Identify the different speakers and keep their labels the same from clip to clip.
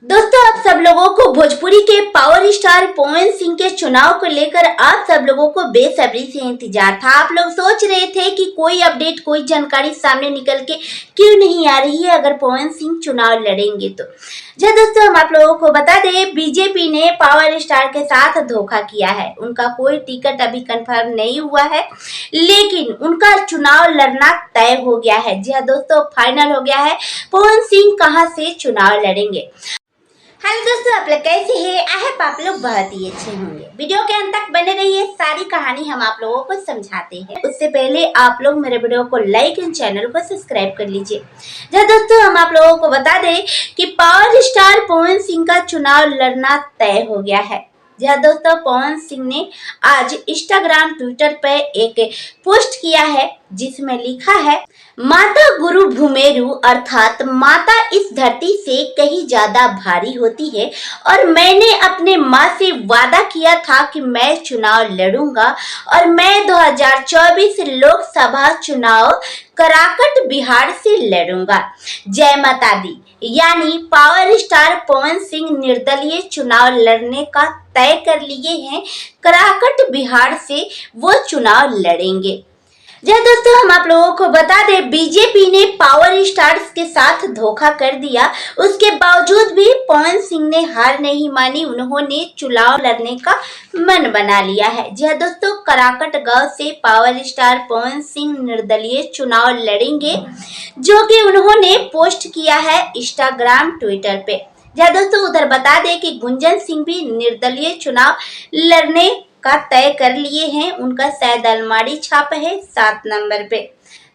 Speaker 1: दोस्तों, आप सब लोगों को भोजपुरी के पावर स्टार पवन सिंह के चुनाव को लेकर आप सब लोगों को बेसब्री से इंतजार था। आप लोग सोच रहे थे कि कोई अपडेट, कोई जानकारी सामने निकल के क्यों नहीं आ रही है अगर पवन सिंह चुनाव लड़ेंगे तो। जी दोस्तों, हम आप लोगों को बता दें, बीजेपी ने पावर स्टार के साथ धोखा किया है। उनका कोई टिकट अभी कंफर्म नहीं हुआ है, लेकिन उनका चुनाव लड़ना तय हो गया है। जी हाँ दोस्तों, फाइनल हो गया है पवन सिंह कहां से चुनाव लड़ेंगे। हेलो दोस्तों, आप लोग कैसे हैं? आई होप आप लोग बहुत ही अच्छे होंगे। वीडियो के अंत तक बने रहिए, सारी कहानी हम आप लोगों को समझाते हैं। उससे पहले आप लोग मेरे वीडियो को लाइक एंड चैनल को सब्सक्राइब कर लीजिए। जी दोस्तों, हम आप लोगों को बता दें कि पावर स्टार पवन सिंह का चुनाव लड़ना तय हो गया है। जी दोस्तों, पवन सिंह ने आज इंस्टाग्राम, ट्विटर पर एक पोस्ट किया है जिसमें लिखा है, माता गुरु भूमेरु अर्थात माता इस धरती से कहीं ज्यादा भारी होती है और मैंने अपने माँ से वादा किया था कि मैं चुनाव लड़ूंगा और मैं 2024 लोकसभा चुनाव कराकट बिहार से लड़ूंगा। जय माता दी। यानी पावर स्टार पवन सिंह निर्दलीय चुनाव लड़ने का तय कर लिए हैं। कराकट बिहार से वो चुनाव लड़ेंगे। जी दोस्तों, हम आप लोगों को बता दें, बीजेपी ने पावर स्टार्स के साथ धोखा कर दिया। उसके बावजूद भी पवन सिंह ने हार नहीं मानी। उन्होंने चुनाव लड़ने का मन बना लिया है। जी दोस्तों, कराकट गांव से पावर स्टार पवन सिंह निर्दलीय चुनाव लड़ेंगे, जो कि उन्होंने पोस्ट किया है इंस्टाग्राम, ट्विटर पे। जी दोस्तों, उधर बता दें कि गुंजन सिंह भी निर्दलीय चुनाव लड़ने का तय कर लिए हैं। उनका शायद अलमारी छाप है 7 नंबर पे।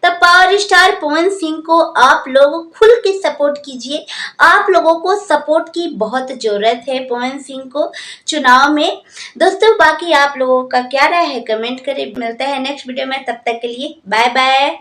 Speaker 1: तब पावर स्टार पवन सिंह को आप लोग खुल के सपोर्ट कीजिए। आप लोगों को सपोर्ट की बहुत जरूरत है पवन सिंह को चुनाव में। दोस्तों, बाकी आप लोगों का क्या राय है कमेंट करें। मिलते हैं नेक्स्ट वीडियो में, तब तक के लिए बाय बाय।